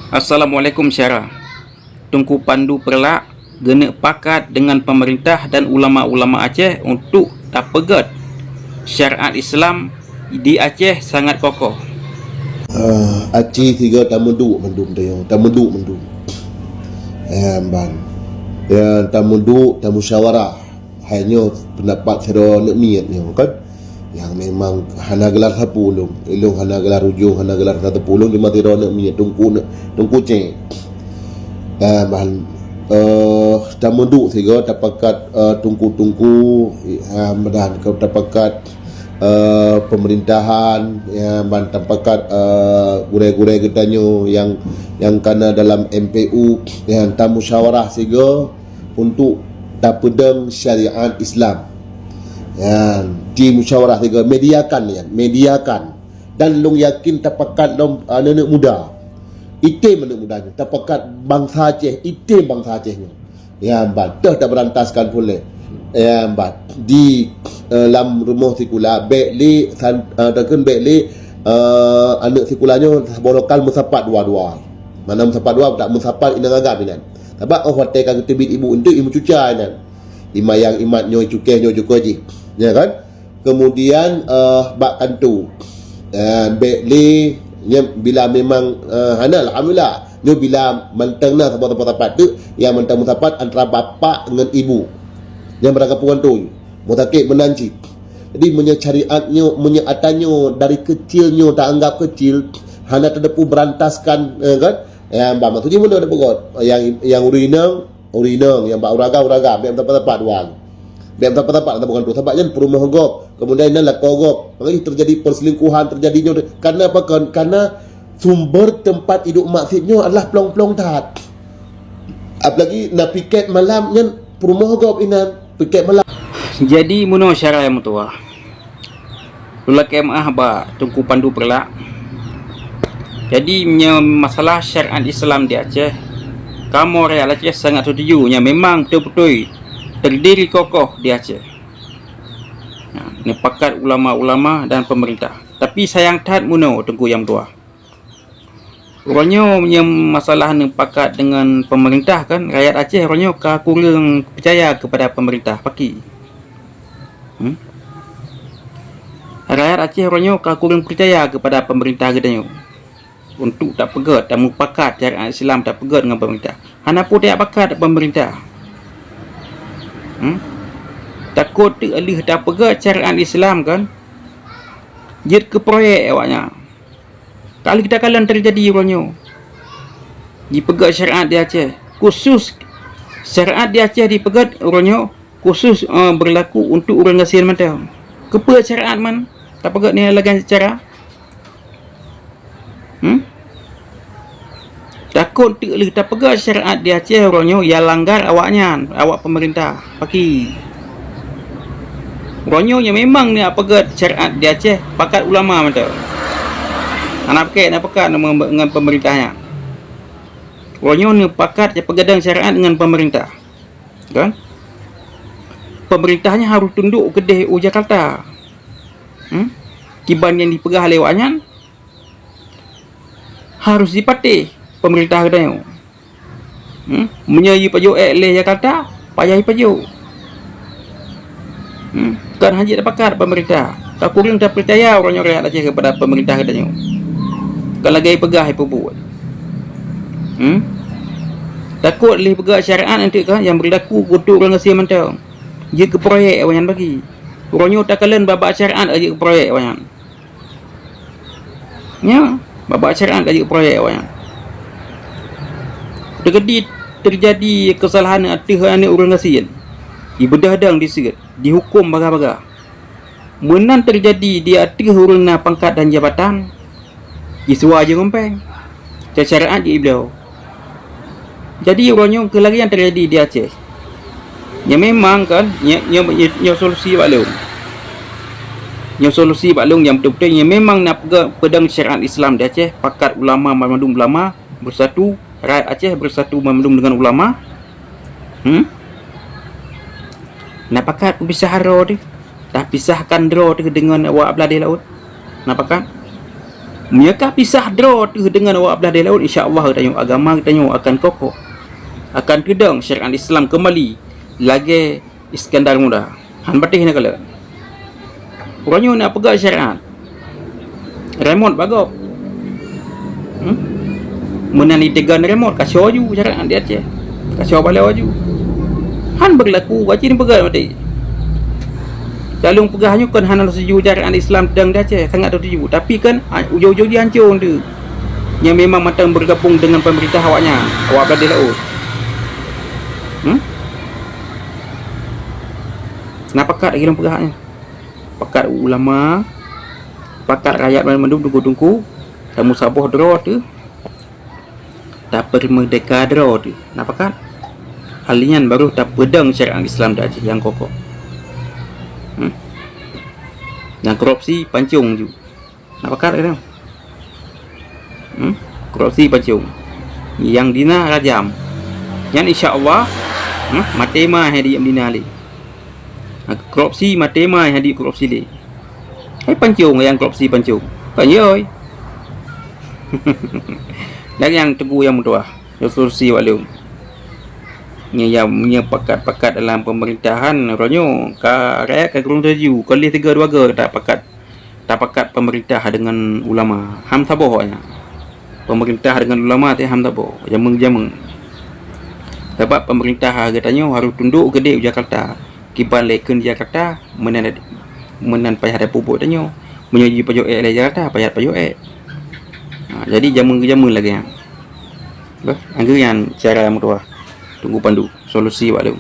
Assalamualaikum Syara. Tunku Pandu Perlak gena pakat dengan pemerintah dan ulama-ulama Aceh untuk tapegat syariat Islam di Aceh sangat kokoh. Aceh tiga tamudu mendum tayo tamudu mendum ban ya tamudu tamusyawarah hanya pendapat sero nak niat ni kan yang memang hana gelar 10 ilung hana gelar ujung hana gelar 10 cuma tiro nak niat tungku ceng ban tamudu tiga tapakat tungku dan kau tapakat pemerintahan yang bantang pakat gurai-gurai getanyo yang kana dalam MPU yang tamu musyawarah siga untuk tapedeng syariat Islam yang di musyawarah siga mediakan dan long yakin tapakat long anak muda ite anak mudanya tapakat bangsa Aceh ite bangsa Acehnya yang bantah tak berantaskan boleh yang di dalam rumah sikula bekli takkan bekli anak sikulanya bolokal musapat dua-dua mana musapat dua tak musapat inang agak binan sebab hotel kan tebit ibu untuk ibu cuca kan imayang imat nyoy cukai nyoy cukai ya kan kemudian bak kantu bekli bila memang alhamdulillah nyo bila mentengna tempat-tempat tu yang mentang musapat antara bapa dengan ibu yang beranggapungan tu mutakib menanci jadi menyariatnya menyatannya dari kecilnya tak anggap kecil hanya terdepu berantaskan kan mbak maksudnya mana ada pegot yang urinang yang mbak uraga biar tempat-tempat wang biar tempat-tempat bukan tu sebabnya perumah gop kemudian nak kogop makanya terjadi perselingkuhan terjadinya karena apa kan karena sumber tempat hidup maksudnya adalah pelong-pelong tat apalagi nak piket malamnya perumah gop inan piket malam. Jadi muno syara yang mutua. Lula kemah ba Tunku Pandu Perlak. Jadi masalah syariat Islam di Aceh, kamu rakyat Aceh sangat setuju nya memang betul-betul terdiri kokoh di Aceh. Ini pakat ulama-ulama dan pemerintah. Tapi sayang tat muno Tunku yang tua. Orangnya yang masalah ni pakat dengan pemerintah kan rakyat Aceh orangnya kurang percaya kepada pemerintah paki. Rakyat Aceh orangnya kurang percaya kepada pemerintah gedanya untuk tak pegat tak mupakat syariat Islam tak pegat dengan pemerintah. Hana pun tak pakat pemerintah. Takut alih tak pegat syariat Islam kan. Jid ke proyek awaknya. Kali kita kalian terjadi orangnya dipegat syariat di Aceh khusus syariat di Aceh dipegat orangnya khusus berlaku untuk orang asing mata kepa syariat man tak pegat ni lagi secara takut tak pegat syariat di Aceh orangnya yang langgar awaknya awak pemerintah paki orangnya yang memang ni pegat syariat di Aceh pakat ulama mata anak pekat dengan pemerintahnya. Orangnya ni pakat yang pegadang syariat dengan pemerintah. Kan? Pemerintahnya harus tunduk ke DU Jakarta. Kiban yang dipegah lewatnya harus dipatih pemerintah kedai. Menyayi pajuk le Jakarta, payahi pajuk. Kan haji tak pakat pemerintah. Tak kurang tak percaya orangnya rakyat Aceh kepada pemerintah kedai. Kalau gaya pegah apa buat takut leh pegah syariat nanti kan yang berlaku untuk orang asing mantau dia ke proyek awanyan bagi orangnya tak kalian babak syariat aja ke proyek awanyan ya babak syariat aja ke proyek awanyan terjadi kesalahan atihan orang asing dibedadang disigat dihukum baga-baga menan terjadi di atih orang na pangkat dan jabatan Iswa je ngempeng syariat je iblau. Jadi orangnya kelagi yang terjadi di Aceh yang memang kan yang solusi baklung yang betul-betul yang memang nak pedang syariat Islam di Aceh pakat ulama memandung ulama bersatu rakyat Aceh bersatu memandung dengan ulama nak pakat pisah haro dia tak pisahkan dro dengan awak belah di laut nak pakat Menyakah pisah draw tu dengan awak belah di laut, insya-Allah tanya agama tanya akan kokoh. Akan kedang syariat Islam kembali lagi Iskandar Muda. Han batih nak kala. Orangnya nak pegang syariat. Remote bagok. Menani tegan remote kasih aju syariat dia Aceh. Kasih balik aju. Han berlaku wajib pegang mati. Calung pegahnya kan han setuju syariat Islam sedang dia Aceh, sangat setuju. Tapi kan ujung-ujung dia hancur tu. Yang memang matang bergabung dengan pemerintah awaknya, awak berada di laut. Nak pakat lagi dalam pegahnya. Pakat ulama, pakat rakyat mendung tunggu-tunggu, tamu sabuh draw tu. Dapat merdeka draw tu. Nak pakat? Halian baru tak pedang syariat Islam dah Aceh yang kokoh. Yang korupsi pancung je. Nak pakat ke? Korupsi pancung. Yang dina rajam. Yang insya-Allah matema hadi dina ali. Korupsi matema hadi korupsi le. Hai pancung yang korupsi pancung. Panyoi. Dan yang teguh yang mudah. Resolusi walum. Yang pakat-pakat dalam pemerintahan ronyo ka rakyat ka kurang setuju kalau 3-2 tak pakat pemerintah dengan ulama ham tabohnya pemerintah dengan ulama teh ham taboh jameng sebab pemerintah katanya harus tunduk ke di Jakarta kiban leken Jakarta menan payah ada pupuk tanya menyaji pajak di Jakarta payah pajak jadi jameng lagi ya angger yang cara mudah tunggu pandu solusi walau